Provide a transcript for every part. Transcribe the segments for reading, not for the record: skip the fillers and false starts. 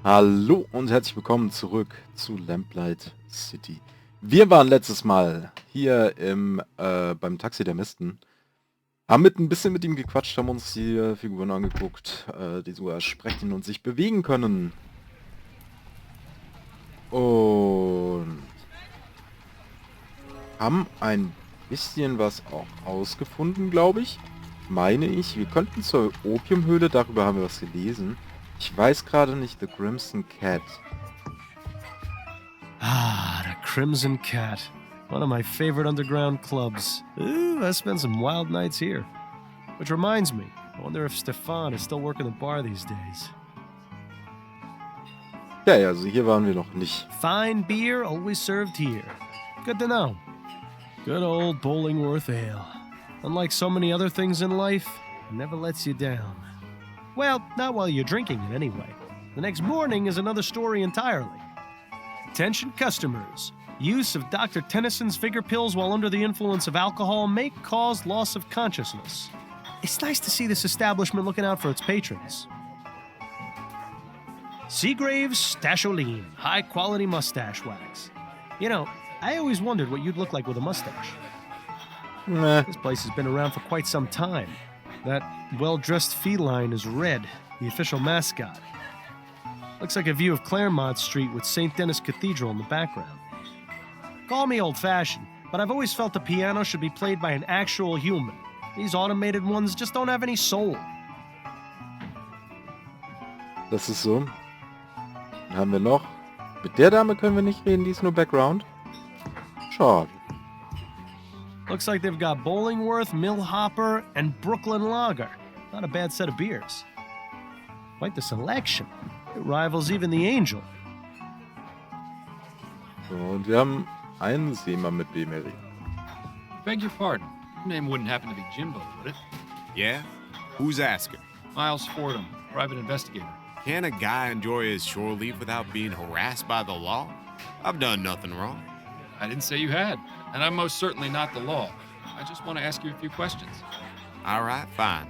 Hallo und herzlich willkommen zurück zu Lamplight City. Wir waren letztes Mal hier beim Taxidermisten, haben ein bisschen mit ihm gequatscht, haben uns die Figuren angeguckt, die sogar sprechen und sich bewegen können. Und haben ein bisschen was auch ausgefunden, glaube ich. Meine ich, wir könnten zur Opiumhöhle, darüber haben wir was gelesen. Ich weiß gerade nicht, The Crimson Cat. Ah, the Crimson Cat. One of my favorite underground clubs. Ooh, I spent some wild nights here. Which reminds me, I wonder if Stefan is still working the bar these days. Ja, also hier waren wir noch nicht. Fine beer always served here. Good to know. Good old Bollingworth Ale. Unlike so many other things in life, it never lets you down. Well, not while you're drinking it anyway. The next morning is another story entirely. Attention customers. Use of Dr. Tennyson's figure pills while under the influence of alcohol may cause loss of consciousness. It's nice to see this establishment looking out for its patrons. Seagrave's Stasholine, high-quality mustache wax. You know, I always wondered what you'd look like with a mustache. Meh. This place has been around for quite some time. That well-dressed feline is Red, the official mascot. Looks like a view of Claremont Street with St. Denis Cathedral in the background. Call me old-fashioned, but I've always felt the piano should be played by an actual human. These automated ones just don't have any soul. Das ist so. Dann haben wir noch. Mit der Dame können wir nicht reden, die ist nur Background. Schade. Looks like they've got Bollingworth, Millhopper, and Brooklyn Lager. Not a bad set of beers. Quite the selection. It rivals even the Angel. So, und wir haben einen Seemann, mit dem wir reden. Beg your pardon. Your name wouldn't happen to be Jimbo, would it? Yeah? Who's asking? Miles Fordham, private investigator. Can a guy enjoy his shore leave without being harassed by the law? I've done nothing wrong. I didn't say you had, and I'm most certainly not the law. I just want to ask you a few questions. All right, fine.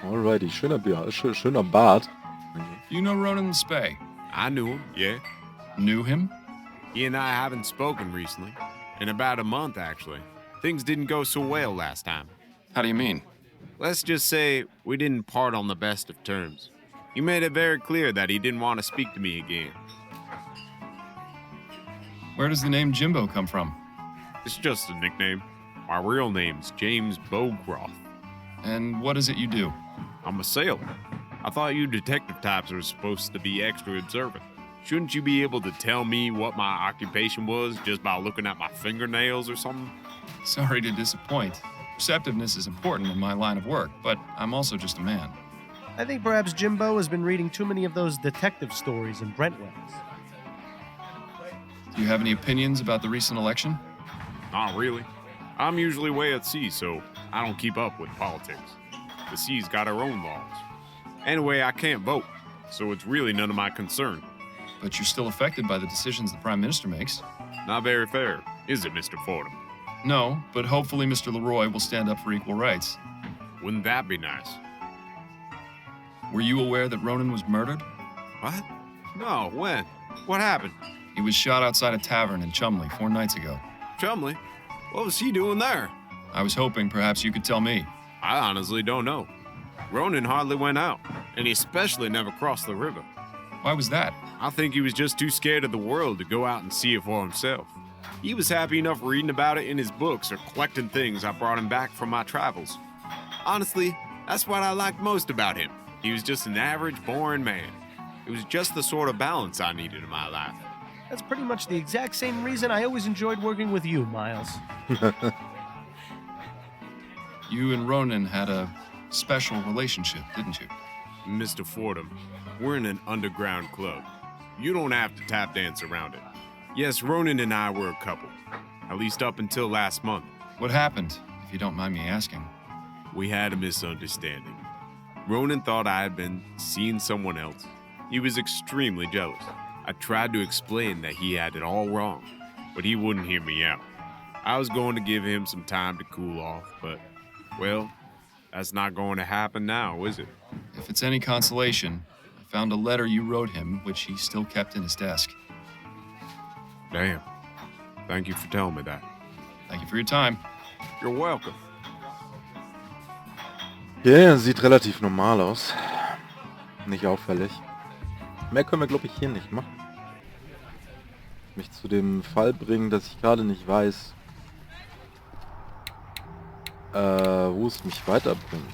Alrighty, schöner Bart. You know Ronan Spey? I knew him, yeah. Knew him? He and I haven't spoken recently. In about a month, actually. Things didn't go so well last time. How do you mean? Let's just say we didn't part on the best of terms. He made it very clear that he didn't want to speak to me again. Where does the name Jimbo come from? It's just a nickname. My real name's James Bowcroft. And what is it you do? I'm a sailor. I thought you detective types were supposed to be extra observant. Shouldn't you be able to tell me what my occupation was just by looking at my fingernails or something? Sorry to disappoint. Perceptiveness is important in my line of work, but I'm also just a man. I think perhaps Jimbo has been reading too many of those detective stories in Brentwood's. Do you have any opinions about the recent election? Not really. I'm usually way at sea, so I don't keep up with politics. The sea's got her own laws. Anyway, I can't vote, so it's really none of my concern. But you're still affected by the decisions the Prime Minister makes. Not very fair, is it, Mr. Fordham? No, but hopefully Mr. Leroy will stand up for equal rights. Wouldn't that be nice? Were you aware that Ronan was murdered? What? No, when? What happened? He was shot outside a tavern in Chumley 4 nights ago. Chumley? What was he doing there? I was hoping perhaps you could tell me. I honestly don't know. Ronan hardly went out, and he especially never crossed the river. Why was that? I think he was just too scared of the world to go out and see it for himself. He was happy enough reading about it in his books or collecting things I brought him back from my travels. Honestly, that's what I liked most about him. He was just an average, boring man. It was just the sort of balance I needed in my life. That's pretty much the exact same reason I always enjoyed working with you, Miles. You and Ronan had a special relationship, didn't you? Mr. Fordham, we're in an underground club. You don't have to tap dance around it. Yes, Ronan and I were a couple, at least up until last month. What happened, if you don't mind me asking? We had a misunderstanding. Ronan thought I had been seeing someone else. He was extremely jealous. I tried to explain that he had it all wrong, but he wouldn't hear me out. I was going to give him some time to cool off, but, well, that's not going to happen now, is it? If it's any consolation, I found a letter you wrote him, which he still kept in his desk. Damn. Thank you for telling me that. Thank you for your time. You're welcome. Ja, sieht relativ normal aus. Nicht auffällig. Mehr können wir, glaube ich, hier nicht machen. Mich zu dem Fall bringen, dass ich gerade nicht weiß, wo es mich weiterbringt.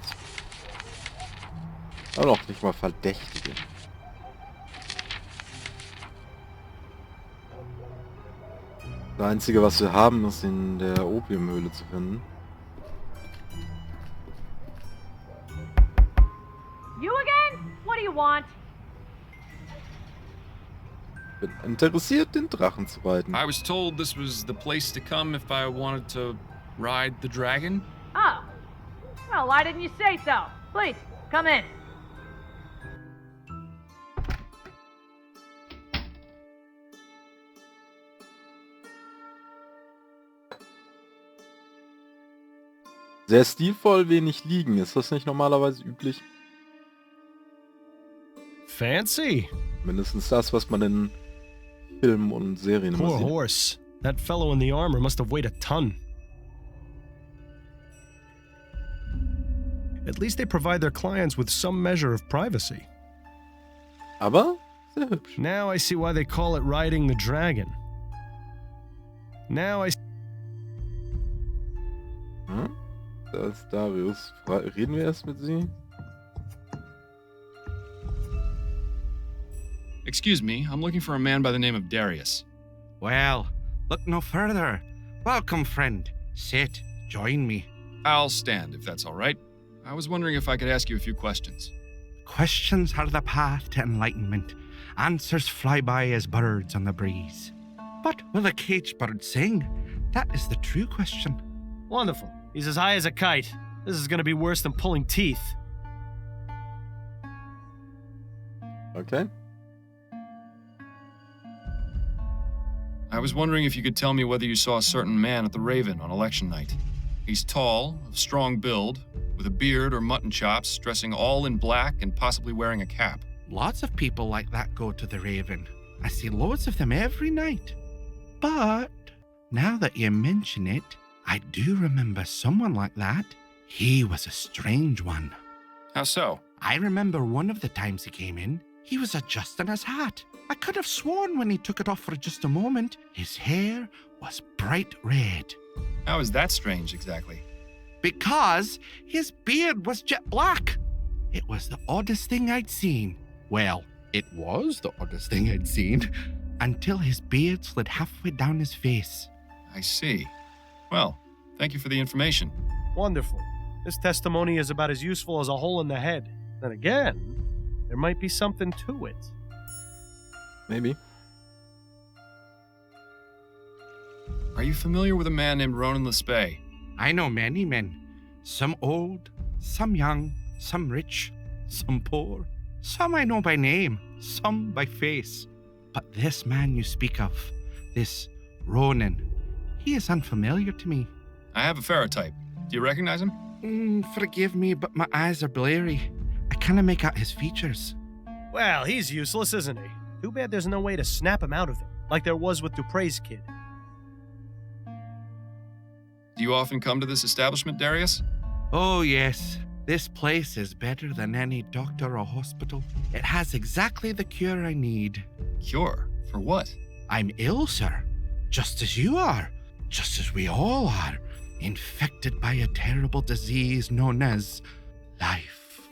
Aber noch nicht mal Verdächtige. Das Einzige, was wir haben, ist in der Opiumhöhle zu finden. You again? What do you want? Bin interessiert, den Drachen zu reiten. I was told this was the place to come if I wanted to ride the dragon. Oh. Well, why didn't you say so? Please, come in. Sehr stilvoll, wenig liegen. Ist das nicht normalerweise üblich? Fancy. Mindestens das, was man in Filmen und Serien immer Poor sieht. horse. That fellow in the armor must have weighed a ton. At least they provide their clients with some measure of privacy. Aber sehr hübsch. Now I see why they call it riding the dragon. Now I... Hm? Da ist Darius. Reden wir erst mit sie? Excuse me, I'm looking for a man by the name of Darius. Well, look no further. Welcome, friend. Sit, join me. I'll stand, if that's all right. I was wondering if I could ask you a few questions. Questions are the path to enlightenment. Answers fly by as birds on the breeze. But will a caged bird sing? That is the true question. Wonderful. He's as high as a kite. This is gonna be worse than pulling teeth. Okay. I was wondering if you could tell me whether you saw a certain man at the Raven on election night. He's tall, of strong build, with a beard or mutton chops, dressing all in black and possibly wearing a cap. Lots of people like that go to the Raven. I see loads of them every night. But now that you mention it, I do remember someone like that. He was a strange one. How so? I remember one of the times he came in, he was adjusting his hat. I could have sworn when he took it off for just a moment, his hair was bright red. How is that strange, exactly? Because his beard was jet black. It was the oddest thing I'd seen. Well, it was the oddest thing I'd seen, until his beard slid halfway down his face. I see. Well, thank you for the information. Wonderful. This testimony is about as useful as a hole in the head. Then again, there might be something to it. Maybe. Are you familiar with a man named Ronan Lespay? I know many men. Some old, some young, some rich, some poor. Some I know by name, some by face. But this man you speak of, this Ronan, he is unfamiliar to me. I have a ferrotype. Do you recognize him? Forgive me, but my eyes are blurry. I cannot make out his features. Well, he's useless, isn't he? Too bad there's no way to snap him out of it, like there was with Dupre's kid. Do you often come to this establishment, Darius? Oh, yes. This place is better than any doctor or hospital. It has exactly the cure I need. Cure? For what? I'm ill, sir. Just as you are. Just as we all are. Infected by a terrible disease known as life.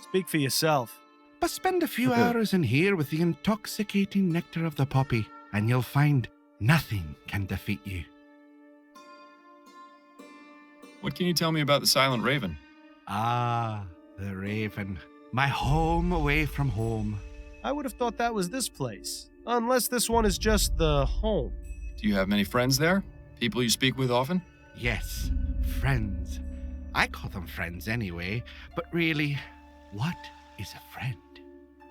Speak for yourself. But spend a few hours in here with the intoxicating nectar of the poppy, and you'll find nothing can defeat you. What can you tell me about the Silent Raven? Ah, the Raven. My home away from home. I would have thought that was this place. Unless this one is just the home. Do you have many friends there? People you speak with often? Yes, friends. I call them friends anyway, but really, what is a friend?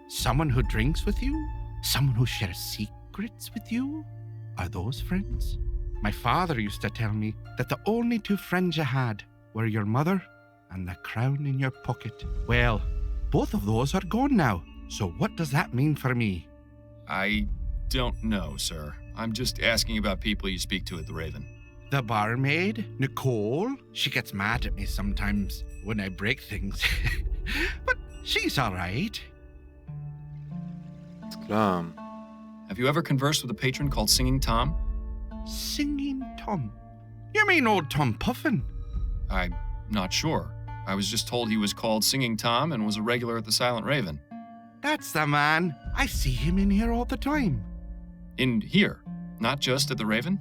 Someone who drinks with you? Someone who shares secrets with you? Are those friends? My father used to tell me that the only two friends you had were your mother and the crown in your pocket. Well, both of those are gone now. So what does that mean for me? I don't know, sir. I'm just asking about people you speak to at the Raven. The barmaid, Nicole, she gets mad at me sometimes when I break things. But she's all right. Ist klar. Have you ever conversed with a patron called Singing Tom? Singing Tom? You mean old Tom Puffin? I'm not sure. I was just told he was called Singing Tom and was a regular at the Silent Raven. That's the man. I see him in here all the time. In here, not just at the Raven?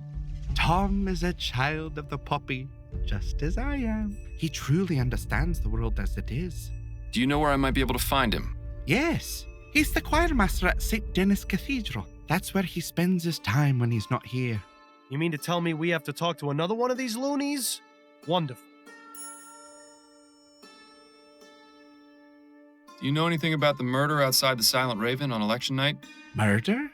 Tom is a child of the poppy, just as I am. He truly understands the world as it is. Do you know where I might be able to find him? Yes, he's the choir master at St. Denis Cathedral. That's where he spends his time when he's not here. You mean to tell me we have to talk to another one of these loonies? Wonderful. Do you know anything about the murder outside the Silent Raven on election night? Murder?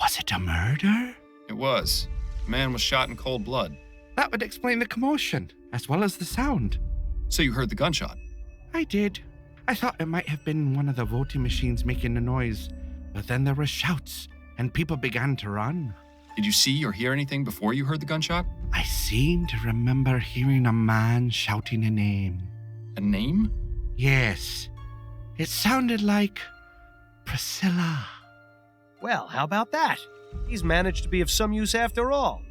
Was it a murder? It was. A man was shot in cold blood. That would explain the commotion, as well as the sound. So you heard the gunshot? I did. I thought it might have been one of the voting machines making the noise, but then there were shouts, and people began to run. Did you see or hear anything before you heard the gunshot? I seem to remember hearing a man shouting a name. A name? Yes. It sounded like Priscilla. Well, how about that? He's managed to be of some use after all.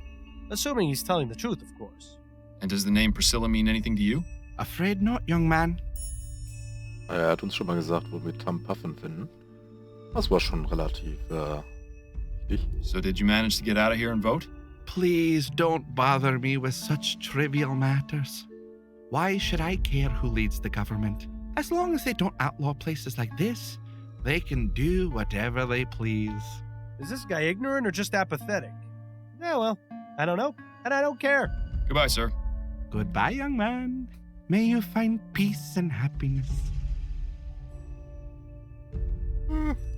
Assuming he's telling the truth, of course. And does the name Priscilla mean anything to you? Afraid not, young man. Er hat uns schon mal gesagt, wo wir Tom Puffin finden. Das war schon relativ wichtig. So did you manage to get out of here and vote? Please don't bother me with such trivial matters. Why should I care who leads the government? As long as they don't outlaw places like this, they can do whatever they please. Is this guy ignorant or just apathetic? Yeah, well, I don't know, and I don't care. Goodbye, sir. Goodbye, young man. May you find peace and happiness.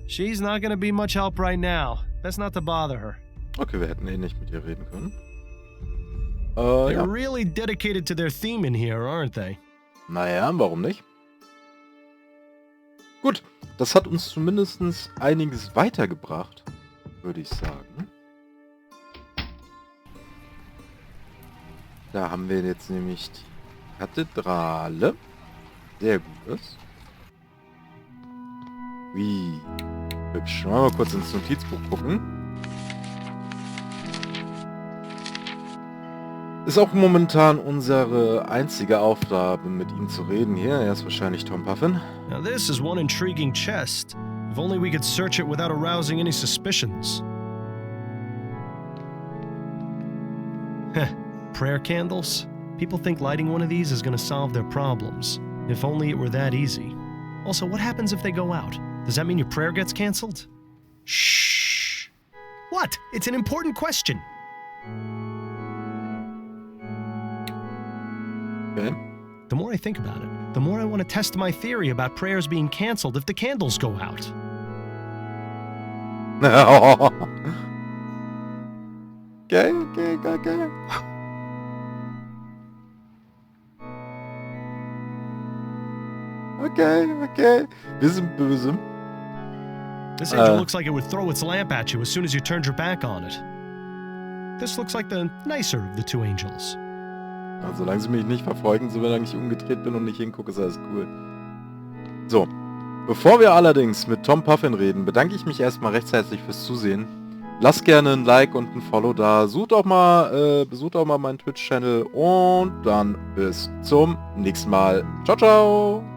She's not gonna be much help right now. Best not to bother her. Okay, wir hätten eh nicht mit ihr reden können. They're Ja. really dedicated to their theme in here, aren't they? Naja, warum nicht? Gut, das hat uns zumindest einiges weitergebracht, würde ich sagen. Da haben wir jetzt nämlich die Kathedrale. Sehr gutes. Wie hübsch. Mal kurz ins Notizbuch gucken. Ist auch momentan unsere einzige Aufgabe, mit ihm zu reden hier. Er ist wahrscheinlich Tom Puffin. Now this is one intriguing chest. If only we could search it without arousing any suspicions. Heh, prayer candles? People think lighting one of these is gonna solve their problems. If only it were that easy. Also, what happens if they go out? Does that mean your prayer gets canceled? Shh. What? It's an important question. Okay. The more I think about it, the more I want to test my theory about prayers being canceled if the candles go out. Okay. Okay. Wir sind böse. This angel looks like it would throw its lamp at you as soon as you turned your back on it. This looks like the nicer of the two angels. Also, solange sie mich nicht verfolgen, solange ich umgedreht bin und nicht hingucke, ist alles cool. So, bevor wir allerdings mit Tom Puffin reden, bedanke ich mich erstmal recht herzlich fürs Zusehen. Lasst gerne ein Like und ein Follow da. Besucht auch mal meinen Twitch-Channel und dann bis zum nächsten Mal. Ciao, ciao!